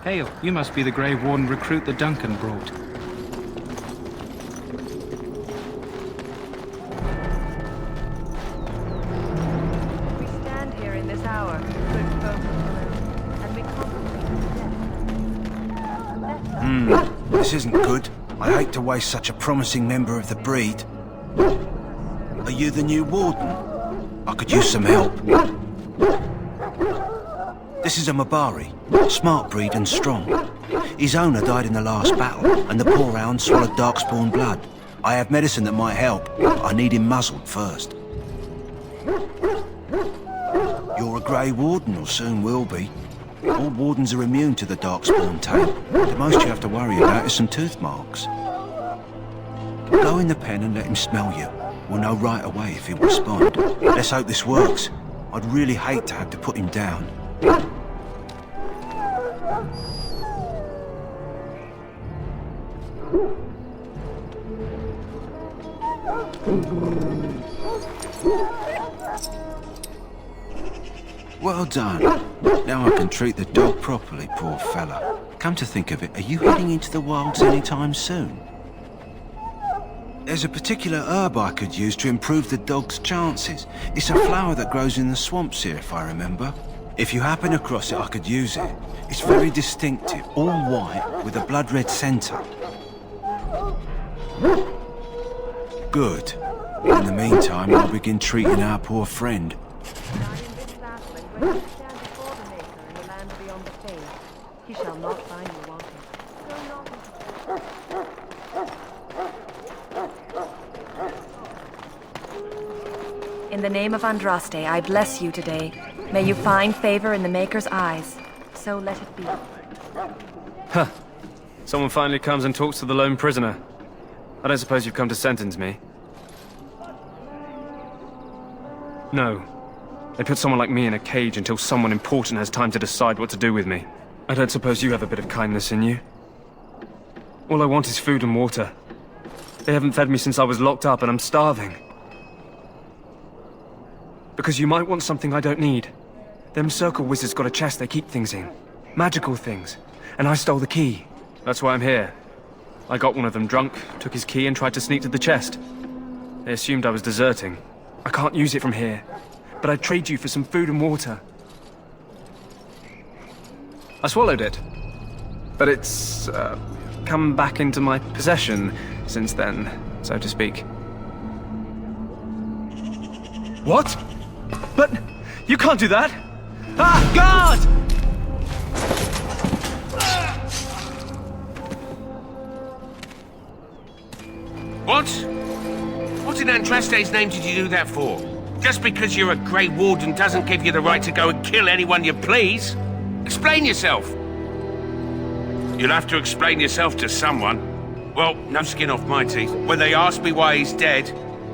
Hail, you must be the Grey Warden recruit that Duncan brought. We stand here in this hour, good folk of Overwhelm, and we contemplate death. This isn't good. I hate to waste such a promising member of the breed. Are you the new warden? I could use some help. This is a Mabari, smart breed and strong. His owner died in the last battle, and the poor hound swallowed darkspawn blood. I have medicine that might help, but I need him muzzled first. You're a Grey Warden, or soon will be. All wardens are immune to the darkspawn taint. The most you have to worry about is some tooth marks. Go in the pen and let him smell you. We'll know right away if he'll respond. Let's hope this works. I'd really hate to have to put him down. Well done. Now I can treat the dog properly, poor fella. Come to think of it, are you heading into the wilds anytime soon? There's a particular herb I could use to improve the dog's chances. It's a flower that grows in the swamps here, if I remember. If you happen across it, I could use it. It's very distinctive, all white, with a blood-red centre. Good. In the meantime, I'll begin treating our poor friend. When you stand before the Maker in the land beyond the Fade, he shall not find you wanting. Go not into... In the name of Andraste, I bless you today. May you find favor in the Maker's eyes. So let it be. Huh. Someone finally comes and talks to the lone prisoner. I don't suppose you've come to sentence me? No. They put someone like me in a cage until someone important has time to decide what to do with me. I don't suppose you have a bit of kindness in you? All I want is food and water. They haven't fed me since I was locked up and I'm starving. Because you might want something I don't need. Them circle wizards got a chest they keep things in. Magical things. And I stole the key. That's why I'm here. I got one of them drunk, took his key and tried to sneak to the chest. They assumed I was deserting. I can't use it from here. But I'd trade you for some food and water. I swallowed it. But it's, come back into my possession since then, so to speak. What? But you can't do that! Ah, God! What? What in Andraste's name did you do that for? Just because you're a Grey Warden doesn't give you the right to go and kill anyone you please. Explain yourself. You'll have to explain yourself to someone. Well, no skin off my teeth. When they ask me why he's dead,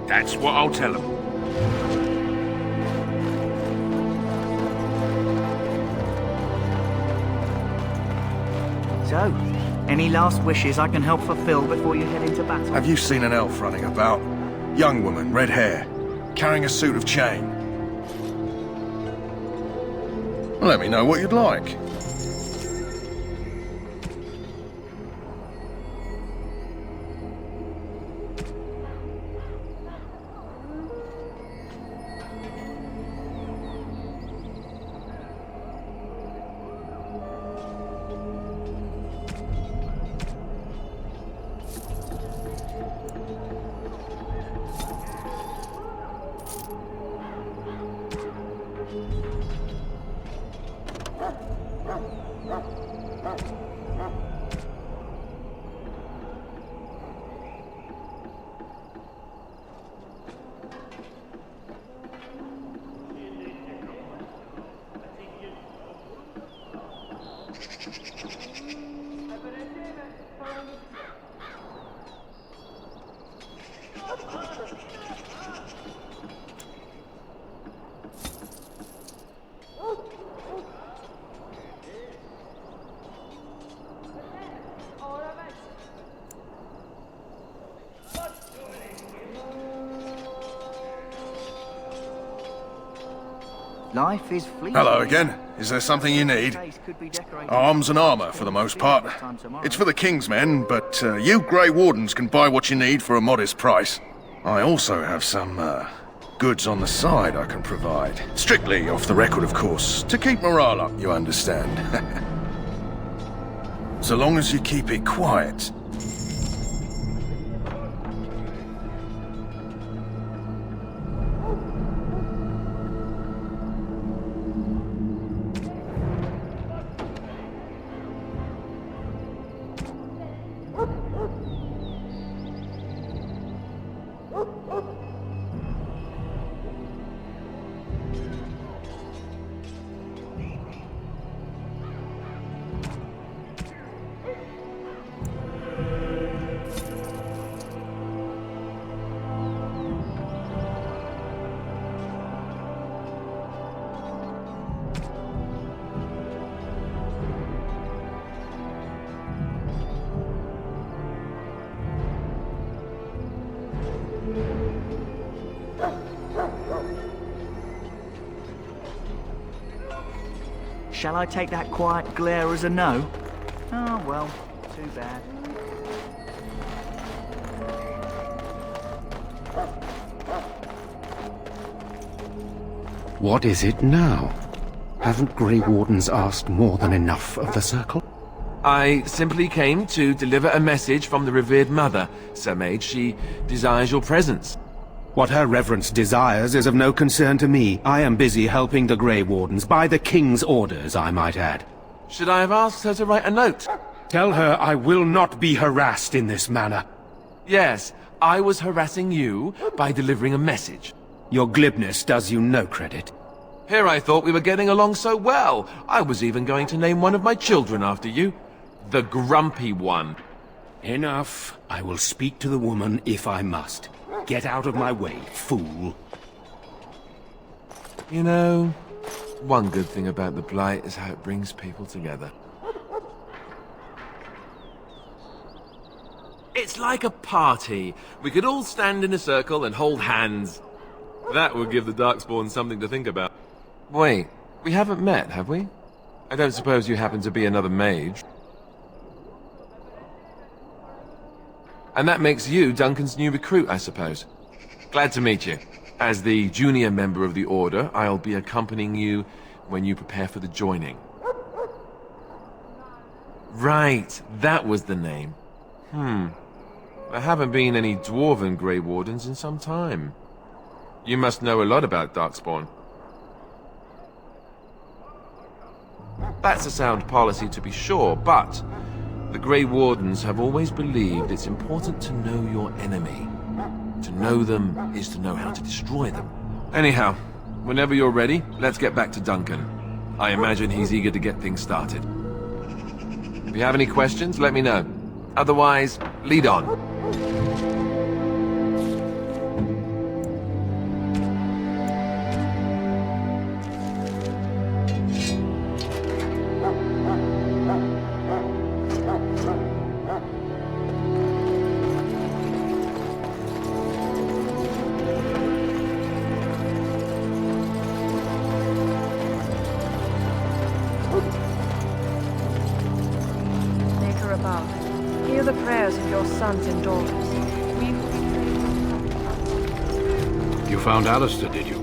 that's what I'll tell them. So, any last wishes I can help fulfill before you head into battle? Have you seen an elf running about? Young woman, red hair, carrying a suit of chain. Let me know what you'd like. Life is fleeting. Hello again. Is there something you need? Could be Arms and armour, for the most part. It's for the King's men, but you Grey Wardens can buy what you need for a modest price. I also have some, goods on the side I can provide. Strictly off the record, of course. To keep morale up, you understand. So long as you keep it quiet. Shall I take that quiet glare as a no? Oh, well, too bad. What is it now? Haven't Grey Wardens asked more than enough of the Circle? I simply came to deliver a message from the revered mother, Sir Mage. She desires your presence. What her reverence desires is of no concern to me. I am busy helping the Grey Wardens, by the King's orders, I might add. Should I have asked her to write a note? Tell her I will not be harassed in this manner. Yes, I was harassing you by delivering a message. Your glibness does you no credit. Here I thought we were getting along so well. I was even going to name one of my children after you. The Grumpy One. Enough. I will speak to the woman if I must. Get out of my way, fool. You know, one good thing about the Blight is how it brings people together. It's like a party. We could all stand in a circle and hold hands. That would give the Darkspawn something to think about. Wait, we haven't met, have we? I don't suppose you happen to be another mage. And that makes you Duncan's new recruit, I suppose. Glad to meet you. As the junior member of the Order, I'll be accompanying you when you prepare for the joining. Right, that was the name. There haven't been any Dwarven Grey Wardens in some time. You must know a lot about Darkspawn. That's a sound policy to be sure, but the Grey Wardens have always believed it's important to know your enemy. To know them is to know how to destroy them. Anyhow, whenever you're ready, let's get back to Duncan. I imagine he's eager to get things started. If you have any questions, let me know. Otherwise, lead on. Maker above, hear the prayers of your sons and daughters. You found Alistair, did you?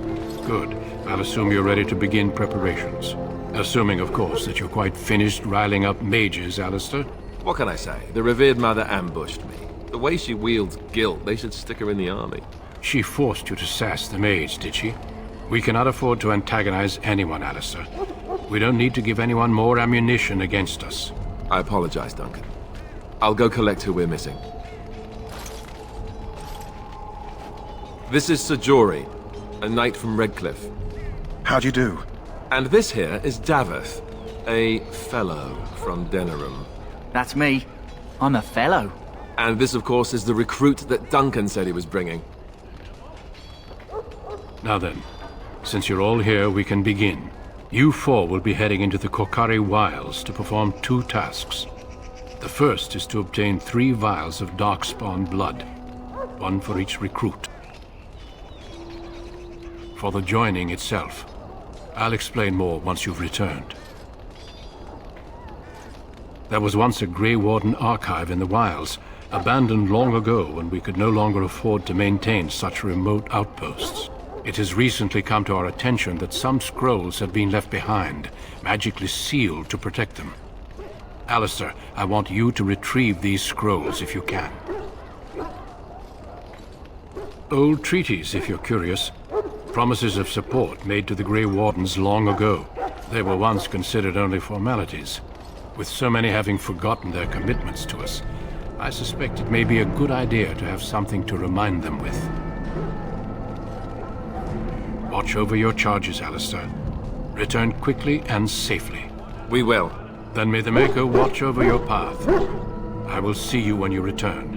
Good. I'll assume you're ready to begin preparations. Assuming, of course, that you're quite finished riling up mages, Alistair. What can I say? The revered mother ambushed me. The way she wields guilt, they should stick her in the army. She forced you to sass the mage, did she? We cannot afford to antagonize anyone, Alistair. We don't need to give anyone more ammunition against us. I apologize, Duncan. I'll go collect who we're missing. This is Sir Jory, a knight from Redcliffe. How'd you do? And this here is Daveth, a fellow from Denerim. That's me. I'm a fellow. And this, of course, is the recruit that Duncan said he was bringing. Now then, since you're all here, we can begin. You four will be heading into the Korcari Wilds to perform 2 tasks. The first is to obtain 3 vials of Darkspawn blood, 1 for each recruit. For the joining itself, I'll explain more once you've returned. There was once a Grey Warden archive in the wilds, abandoned long ago when we could no longer afford to maintain such remote outposts. It has recently come to our attention that some scrolls have been left behind, magically sealed to protect them. Alistair, I want you to retrieve these scrolls if you can. Old treaties, if you're curious. Promises of support made to the Grey Wardens long ago. They were once considered only formalities. With so many having forgotten their commitments to us, I suspect it may be a good idea to have something to remind them with. Watch over your charges, Alistair. Return quickly and safely. We will. Then may the Maker watch over your path. I will see you when you return.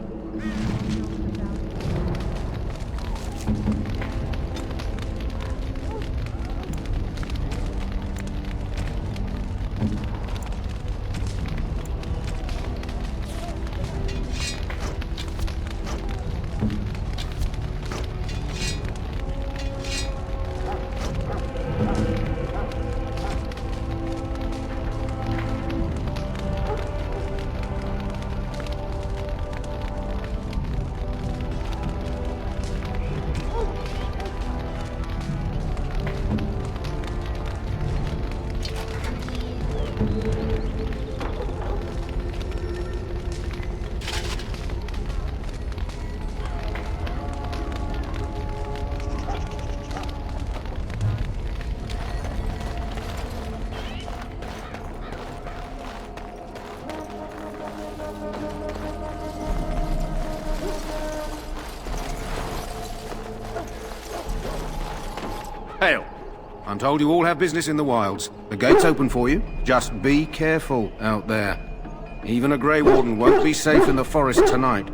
Hail! I'm told you all have business in the wilds. The gate's open for you. Just be careful out there. Even a Grey Warden won't be safe in the forest tonight.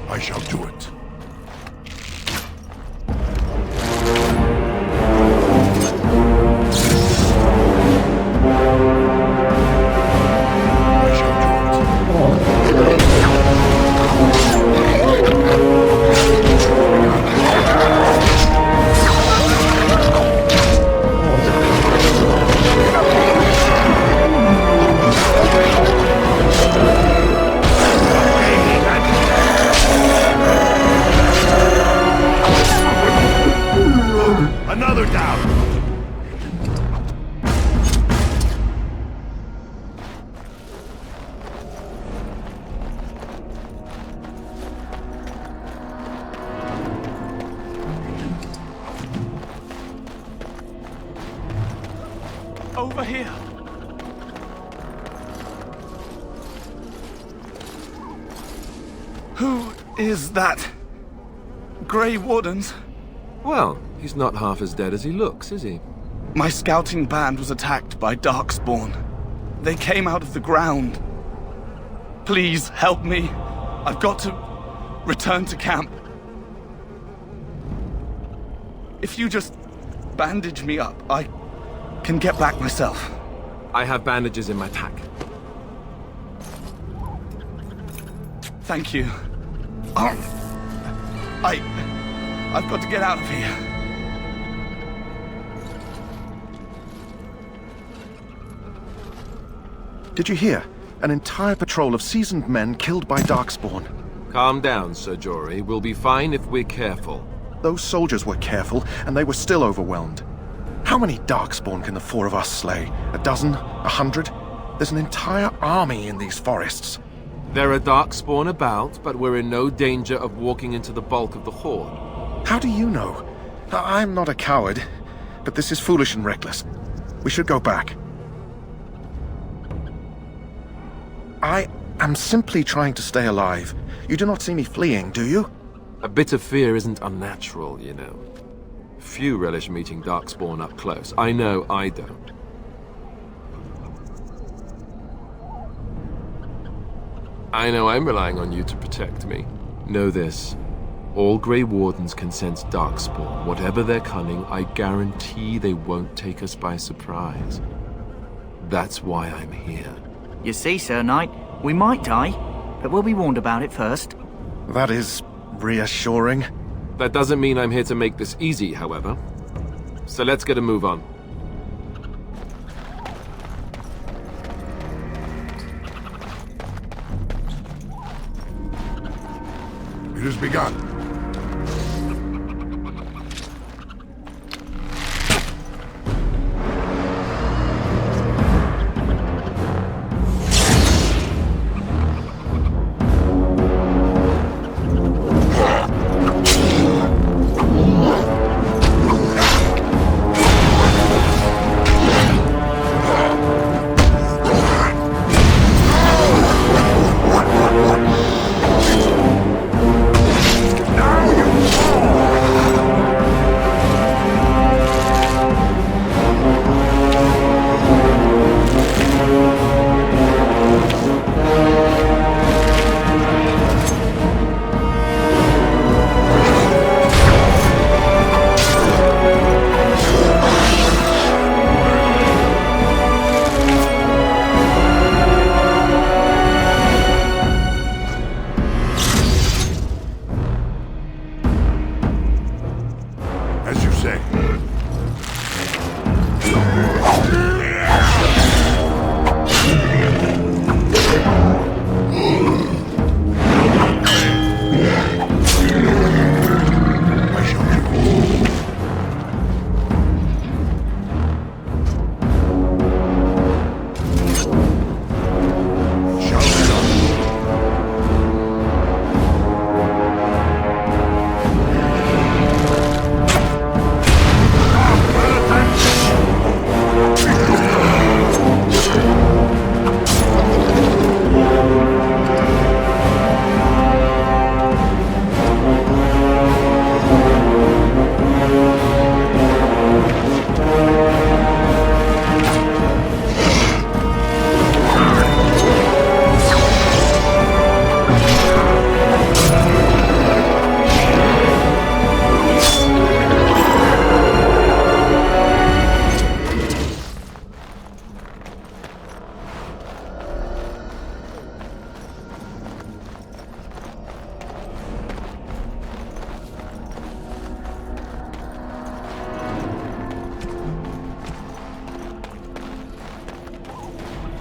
I shall do it. Another down! Over here. Who is that? Grey Wardens? Well, he's not half as dead as he looks, is he? My scouting band was attacked by Darkspawn. They came out of the ground. Please help me. I've got to return to camp. If you just bandage me up, I can get back myself. I have bandages in my pack. Thank you. I've got to get out of here. Did you hear? An entire patrol of seasoned men killed by Darkspawn. Calm down, Sir Jory. We'll be fine if we're careful. Those soldiers were careful, and they were still overwhelmed. How many Darkspawn can the four of us slay? A dozen? 100? There's an entire army in these forests. There are Darkspawn about, but we're in no danger of walking into the bulk of the Horde. How do you know? I'm not a coward, but this is foolish and reckless. We should go back. I am simply trying to stay alive. You do not see me fleeing, do you? A bit of fear isn't unnatural, you know. Few relish meeting Darkspawn up close. I know I don't. I know I'm relying on you to protect me. Know this. All Grey Wardens can sense Darkspawn. Whatever their cunning, I guarantee they won't take us by surprise. That's why I'm here. You see, Sir Knight, we might die, but we'll be warned about it first. That is reassuring. That doesn't mean I'm here to make this easy, however. So let's get a move on. It has begun.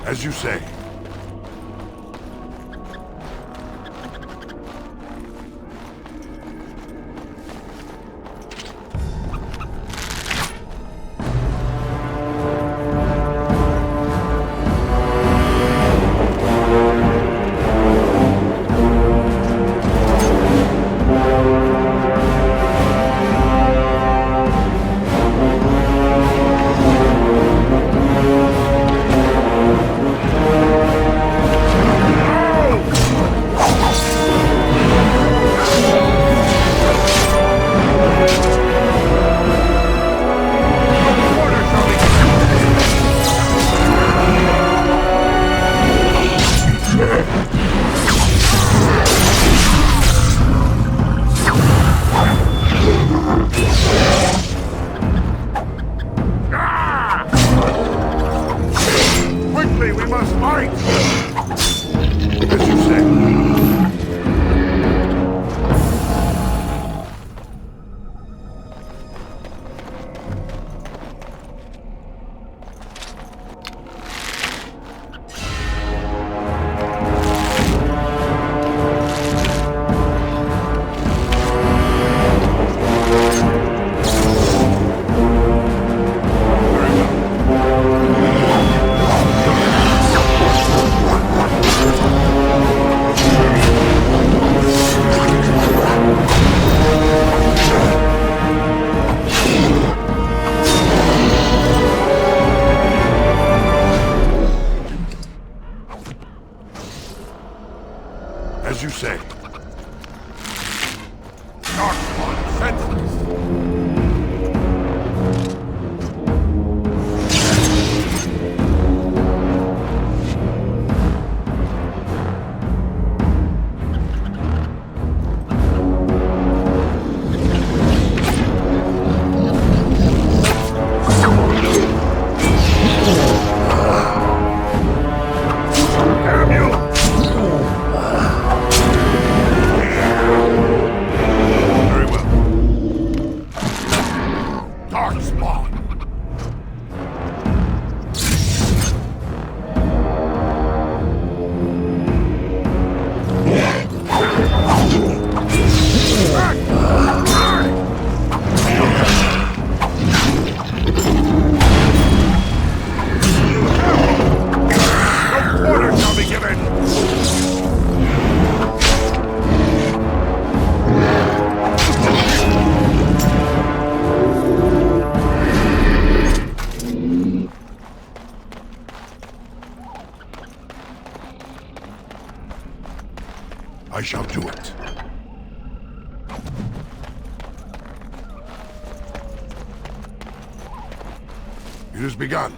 As you say. As you say. Darkspawn senseless. I shall do it. It has begun.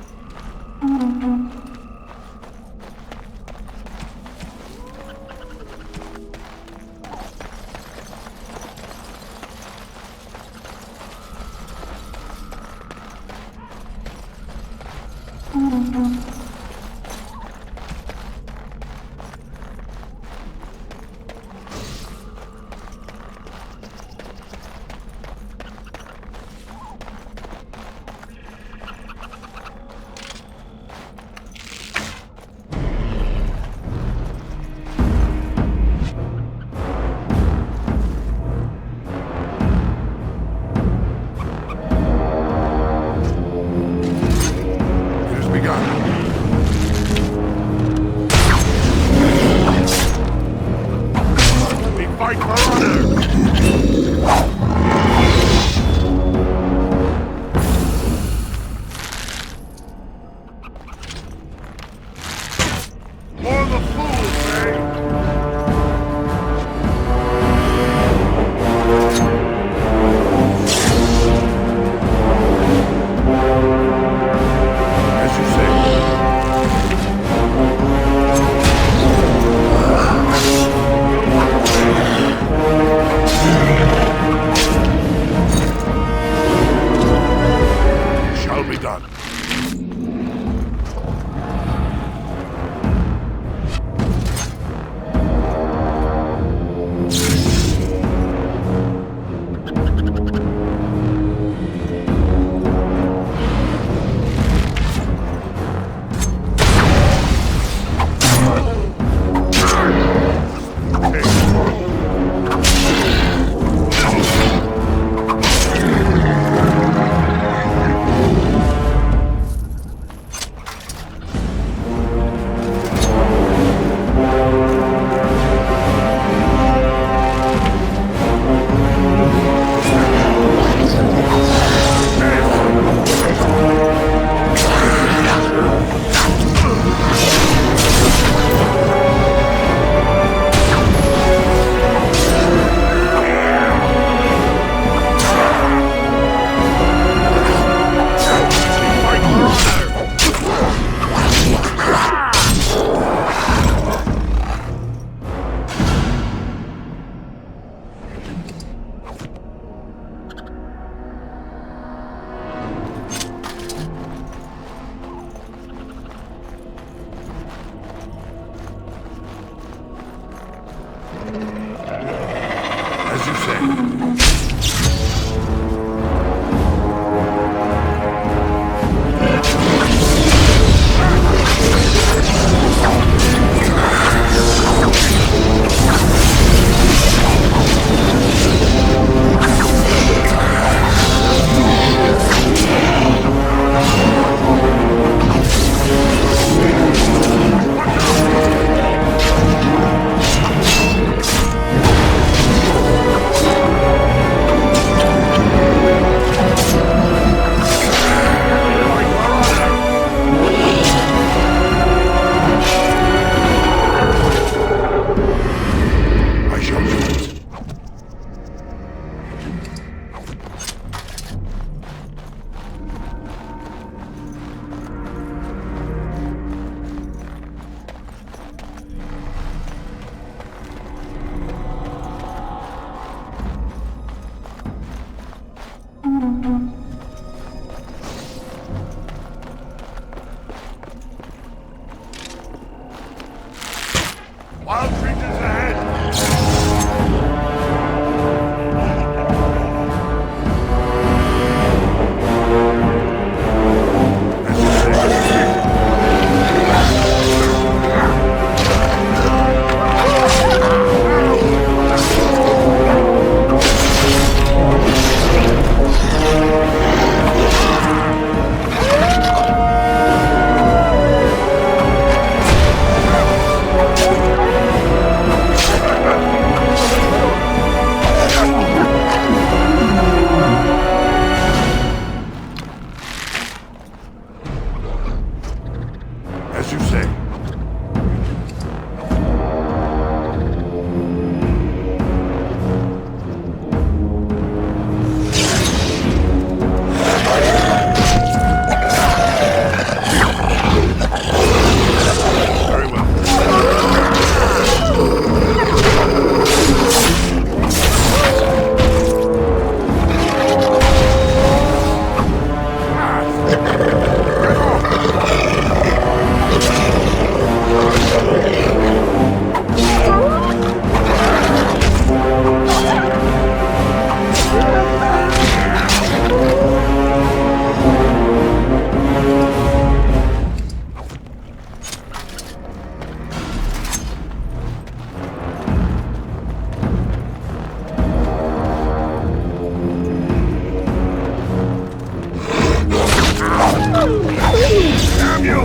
As you say. Wild creatures ahead! As you say. Very well. Damn you!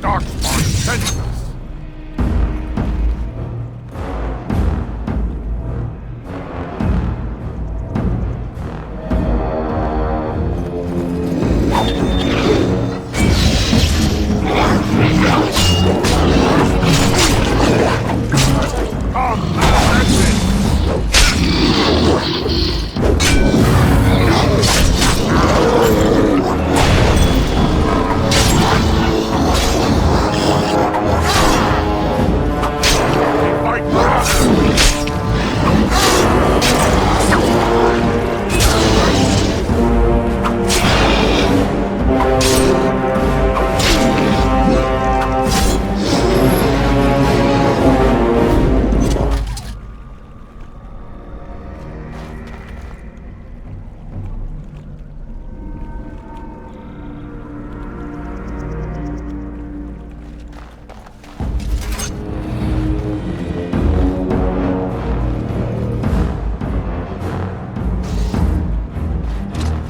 Darkspawn senses us!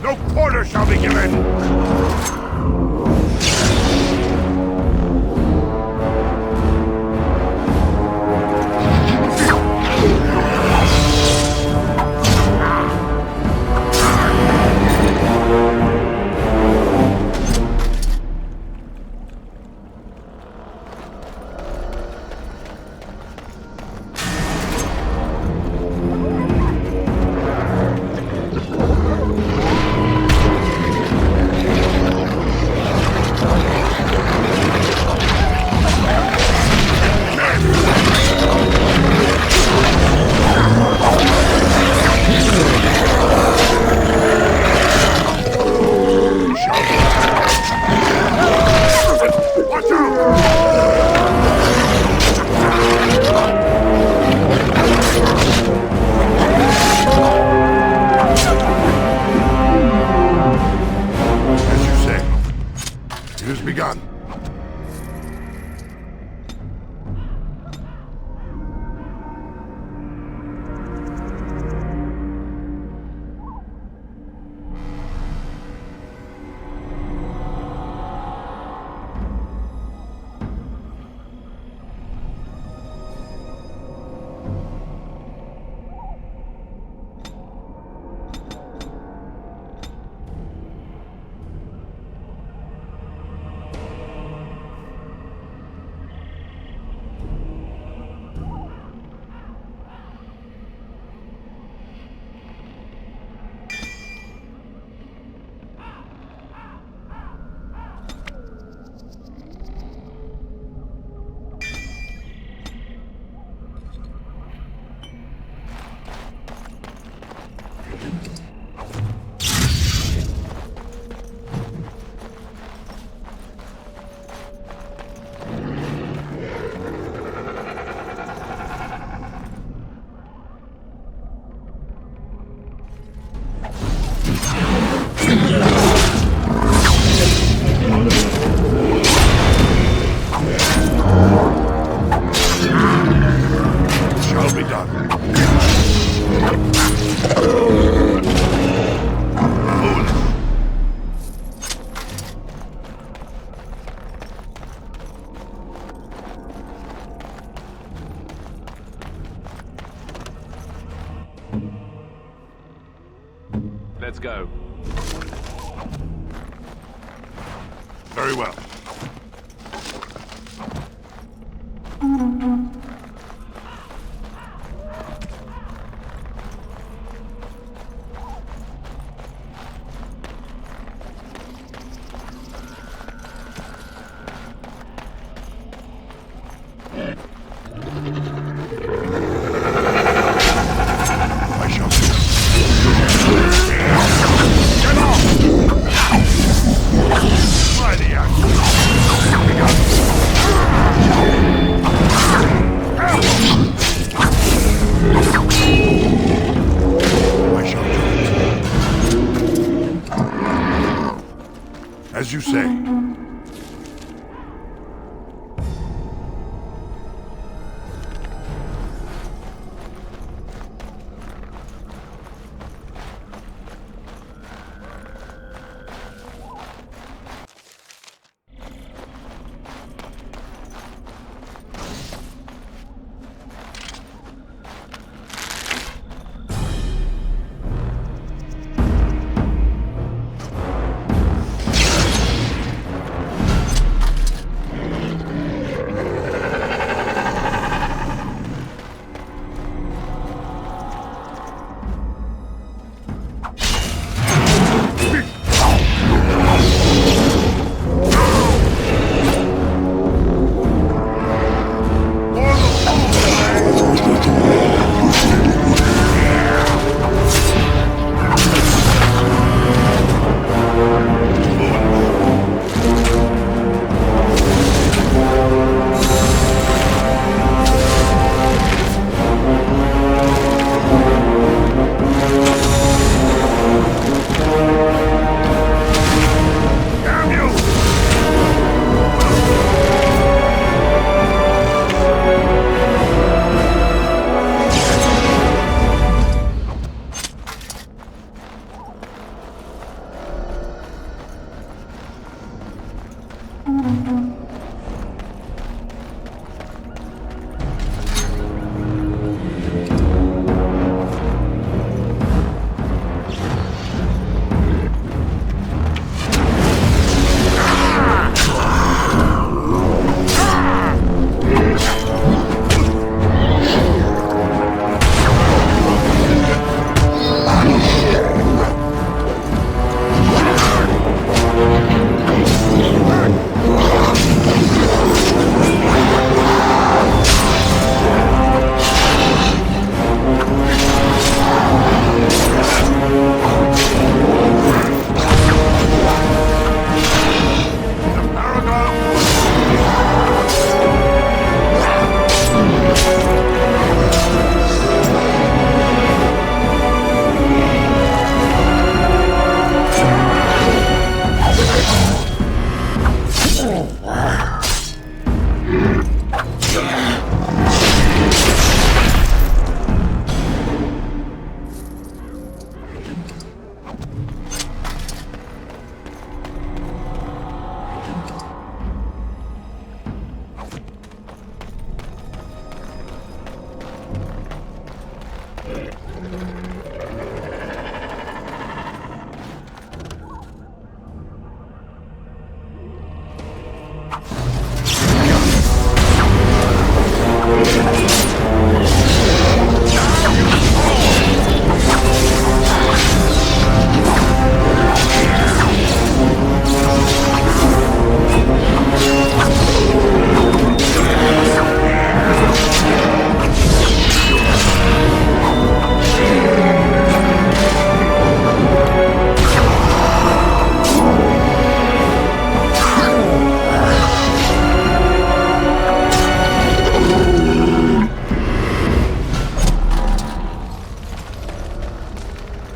No quarter shall be given! Shall be done. Let's go. Very well. I shall do. Get off! By the axe. I shall do it. As you say.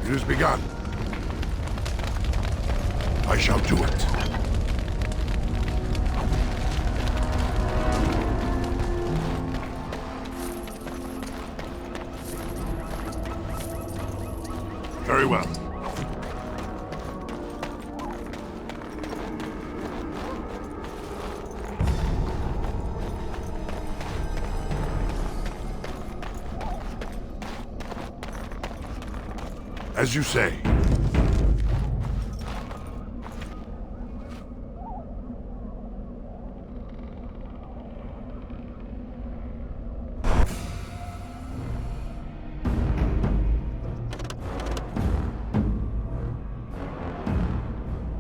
It has begun. I shall do it. Very well. As you say.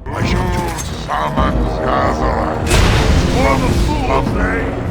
I shall do it. Summons Cauthrien. For the fools, eh?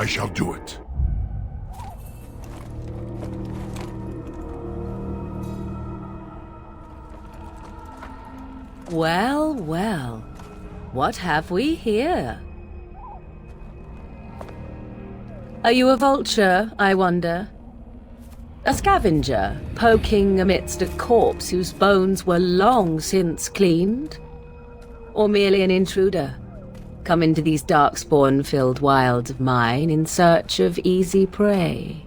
I shall do it. Well, well. What have we here? Are you a vulture, I wonder? A scavenger, poking amidst a corpse whose bones were long since cleaned? Or merely an intruder, come into these darkspawn-filled wilds of mine in search of easy prey?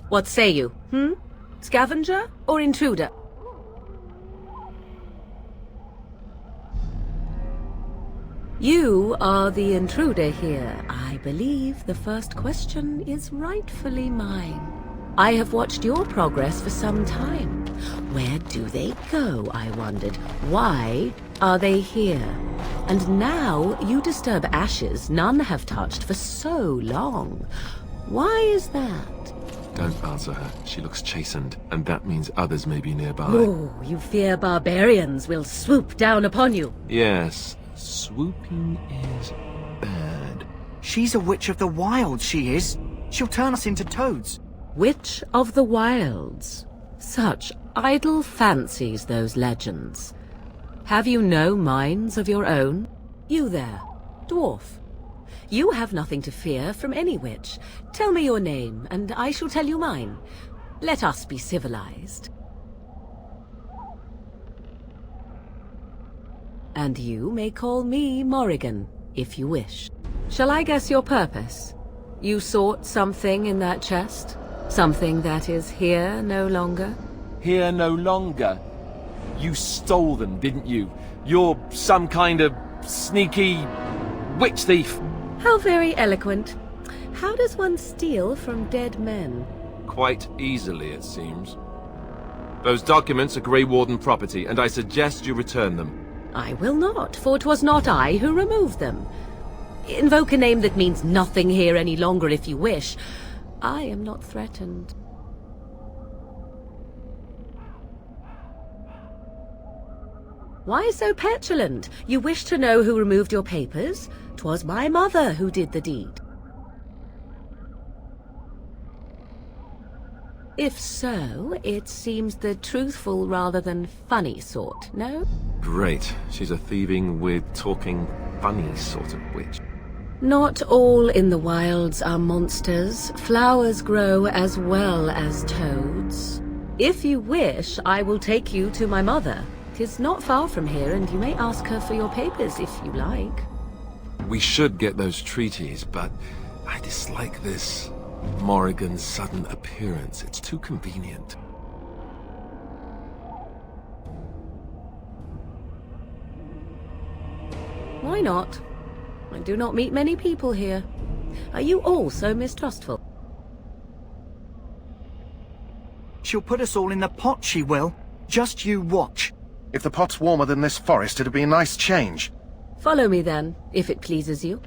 What say you, Scavenger or intruder? You are the intruder here. I believe the first question is rightfully mine. I have watched your progress for some time. Where do they go, I wondered? Why are they here? And now you disturb ashes none have touched for so long. Why is that? Don't answer her. She looks chastened, and that means others may be nearby. Oh, you fear barbarians will swoop down upon you. Yes, swooping is bad. She's a witch of the wilds, she is. She'll turn us into toads. Witch of the Wilds. Such idle fancies, those legends. Have you no minds of your own? You there, dwarf. You have nothing to fear from any witch. Tell me your name, and I shall tell you mine. Let us be civilized. And you may call me Morrigan, if you wish. Shall I guess your purpose? You sought something in that chest? Something that is here no longer? Here no longer? You stole them, didn't you? You're some kind of sneaky witch thief. How very eloquent. How does one steal from dead men? Quite easily, it seems. Those documents are Grey Warden property, and I suggest you return them. I will not, for 'twas not I who removed them. Invoke a name that means nothing here any longer if you wish. I am not threatened. Why so petulant? You wish to know who removed your papers? 'Twas my mother who did the deed. If so, it seems the truthful rather than funny sort, no? Great. She's a thieving, weird, talking, funny sort of witch. Not all in the wilds are monsters. Flowers grow as well as toads. If you wish, I will take you to my mother. 'Tis not far from here, and you may ask her for your papers if you like. We should get those treaties, but I dislike this Morrigan's sudden appearance. It's too convenient. Why not? I do not meet many people here. Are you all so mistrustful? She'll put us all in the pot, she will. Just you watch. If the pot's warmer than this forest, it'd be a nice change. Follow me then, if it pleases you.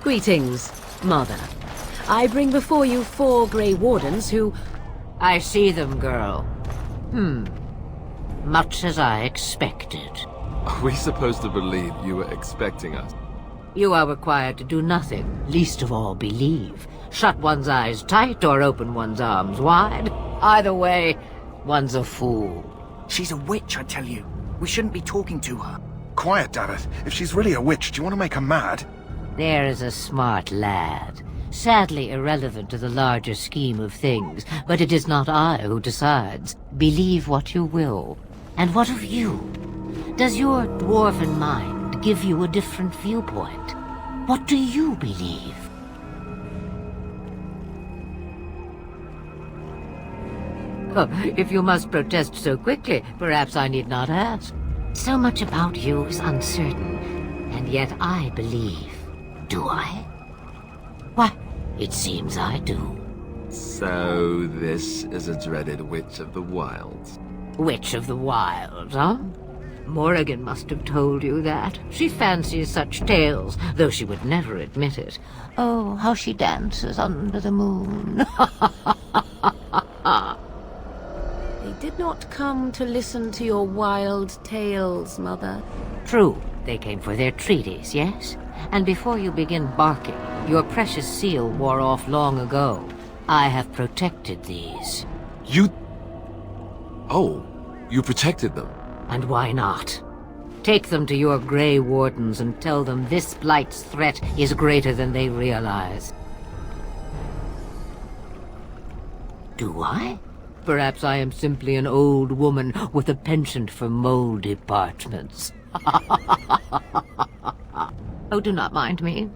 Greetings, Mother. I bring before you 4 Grey Wardens who... I see them, girl. Much as I expected. Are we supposed to believe you were expecting us? You are required to do nothing, least of all believe. Shut one's eyes tight or open one's arms wide. Either way, one's a fool. She's a witch, I tell you. We shouldn't be talking to her. Quiet, Davith. If she's really a witch, do you want to make her mad? There is a smart lad. Sadly irrelevant to the larger scheme of things, but it is not I who decides. Believe what you will. And what of you? Does your dwarven mind give you a different viewpoint? What do you believe? Oh, if you must protest so quickly, perhaps I need not ask. So much about you is uncertain, and yet I believe. Do I? Why, it seems I do. So this is a dreaded Witch of the Wilds. Witch of the Wilds, huh? Morrigan must have told you that. She fancies such tales, though she would never admit it. Oh, how she dances under the moon. They did not come to listen to your wild tales, Mother. True, they came for their treaties, yes? And before you begin barking, your precious seal wore off long ago. I have protected these. You... Oh, you protected them? And why not? Take them to your Grey Wardens and tell them this Blight's threat is greater than they realize. Do I? Perhaps I am simply an old woman with a penchant for moldy parchments. Oh, do not mind me.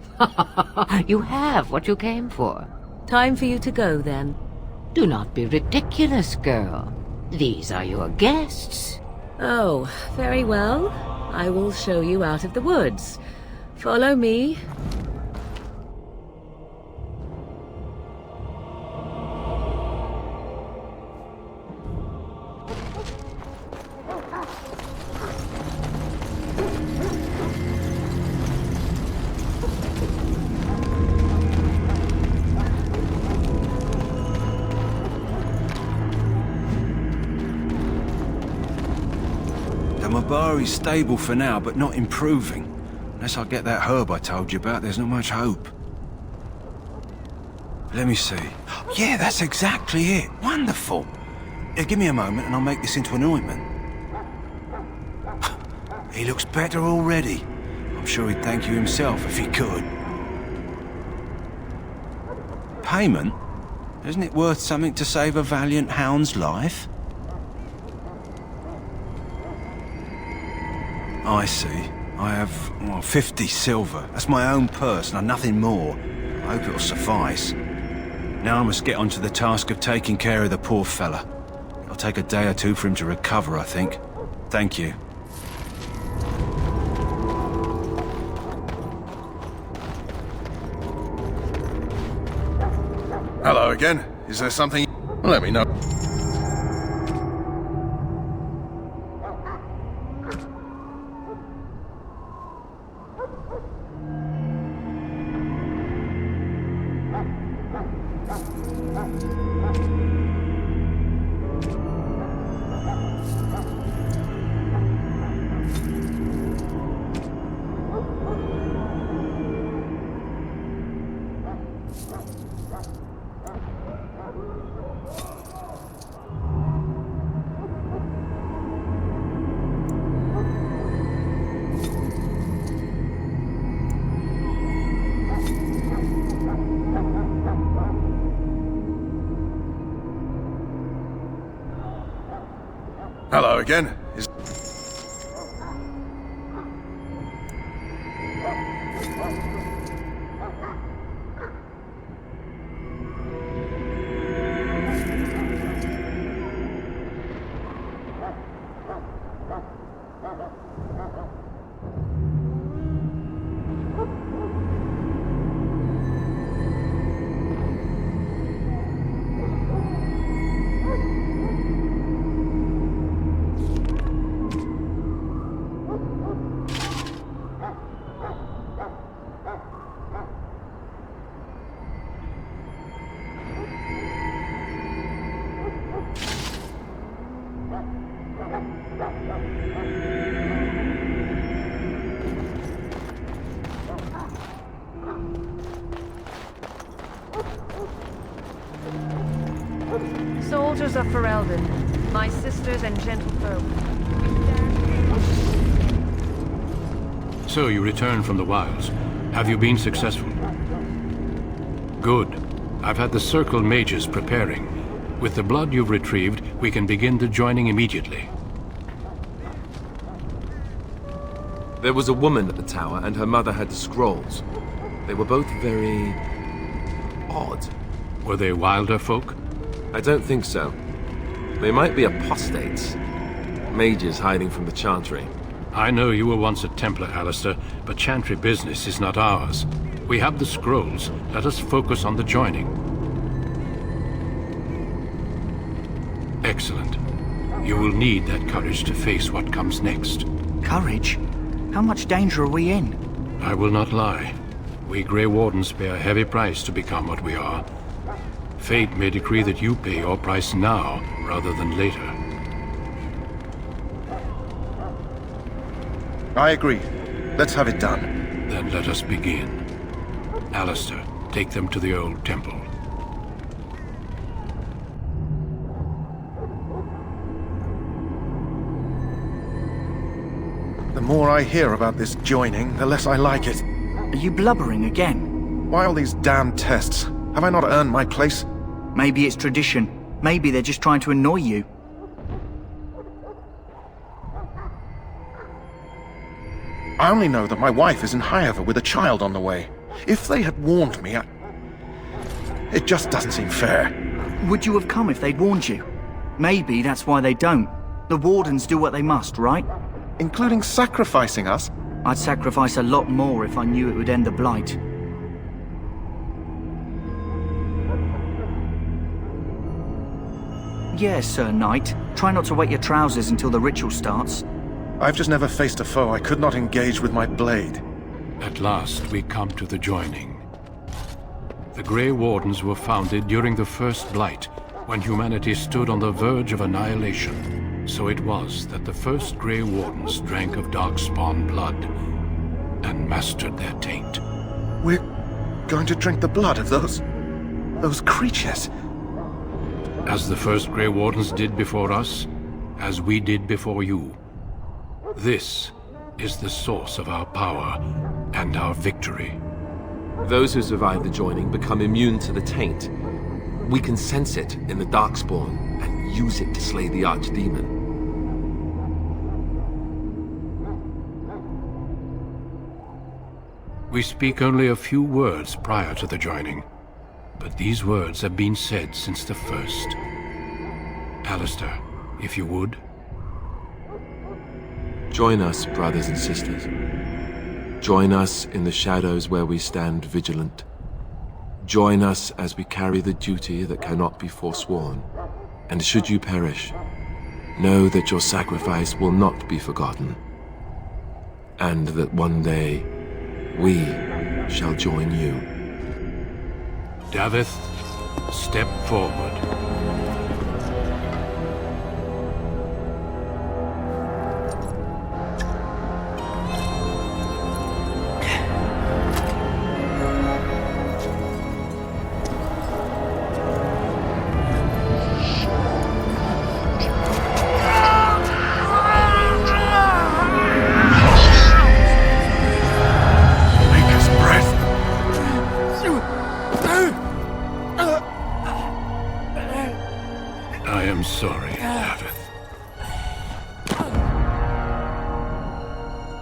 You have what you came for. Time for you to go, then. Do not be ridiculous, girl. These are your guests. Oh, very well. I will show you out of the woods. Follow me. Mabari's stable for now, but not improving. Unless I get that herb I told you about, there's not much hope. Let me see. Yeah, that's exactly it. Wonderful. Yeah, give me a moment and I'll make this into an ointment. He looks better already. I'm sure he'd thank you himself if he could. Payment? Isn't it worth something to save a valiant hound's life? I see. I have, well, 50 silver. That's my own purse, and nothing more. I hope it'll suffice. Now I must get onto the task of taking care of the poor fella. It'll take a day or two for him to recover, I think. Thank you. Hello again. Is there something... Let me know. Hello again. Soldiers of Ferelden, my sisters and gentlefolk. So you returned from the wilds. Have you been successful? Good. I've had the Circle mages preparing. With the blood you've retrieved, we can begin the joining immediately. There was a woman at the tower, and her mother had the scrolls. They were both very... odd. Were they wilder folk? I don't think so. They might be apostates. Mages hiding from the Chantry. I know you were once a Templar, Alistair, but Chantry business is not ours. We have the scrolls. Let us focus on the joining. Excellent. You will need that courage to face what comes next. Courage? How much danger are we in? I will not lie. We Grey Wardens pay a heavy price to become what we are. Fate may decree that you pay your price now, rather than later. I agree. Let's have it done. Then let us begin. Alistair, take them to the old temple. The more I hear about this joining, the less I like it. Are you blubbering again? Why all these damn tests? Have I not earned my place? Maybe it's tradition. Maybe they're just trying to annoy you. I only know that my wife is in Highover with a child on the way. If they had warned me, it just doesn't seem fair. Would you have come if they'd warned you? Maybe that's why they don't. The Wardens do what they must, right? Including sacrificing us? I'd sacrifice a lot more if I knew it would end the Blight. Yes, Sir Knight. Try not to wet your trousers until the ritual starts. I've just never faced a foe I could not engage with my blade. At last, we come to the joining. The Grey Wardens were founded during the First Blight, when humanity stood on the verge of annihilation. So it was that the first Grey Wardens drank of Darkspawn blood and mastered their taint. We're going to drink the blood of those creatures. As the first Grey Wardens did before us, as we did before you. This is the source of our power and our victory. Those who survive the joining become immune to the taint. We can sense it in the Darkspawn and use it to slay the Archdemon. We speak only a few words prior to the joining, but these words have been said since the first. Alistair, if you would. Join us, brothers and sisters. Join us in the shadows where we stand vigilant. Join us as we carry the duty that cannot be forsworn. And should you perish, know that your sacrifice will not be forgotten. And that one day, we shall join you. Davith, step forward.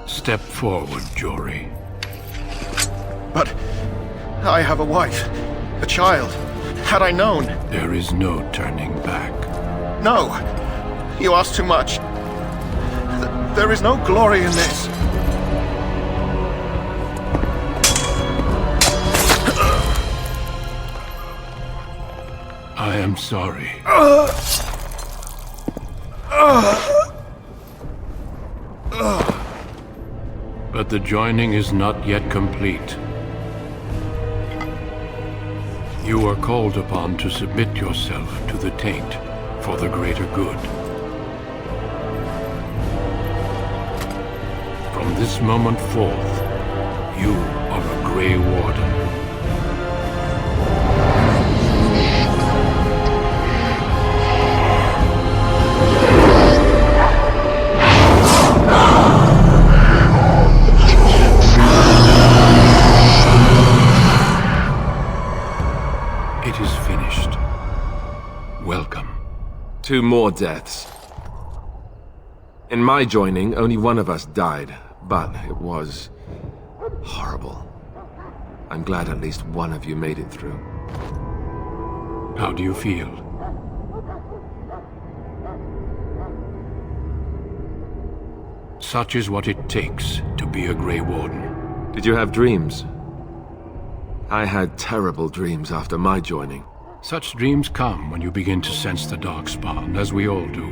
Step forward, Jory. But I have a wife, a child. Had I known... There is no turning back. No! You ask too much. There is no glory in this. I am sorry. But the joining is not yet complete. You are called upon to submit yourself to the taint for the greater good. From this moment forth, you are a Grey Warden. It is finished. Welcome. 2 more deaths. In my joining, only one of us died, but it was horrible. I'm glad at least one of you made it through. How do you feel? Such is what it takes to be a Grey Warden. Did you have dreams? I had terrible dreams after my joining. Such dreams come when you begin to sense the Darkspawn, as we all do.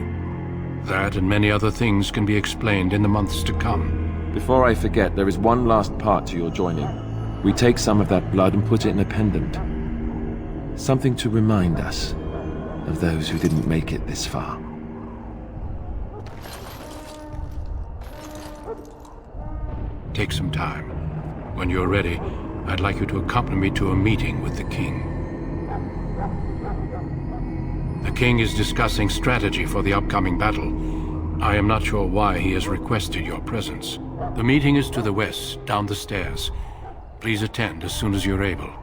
That and many other things can be explained in the months to come. Before I forget, there is one last part to your joining. We take some of that blood and put it in a pendant. Something to remind us of those who didn't make it this far. Take some time. When you're ready, I'd like you to accompany me to a meeting with the king. The king is discussing strategy for the upcoming battle. I am not sure why he has requested your presence. The meeting is to the west, down the stairs. Please attend as soon as you're able.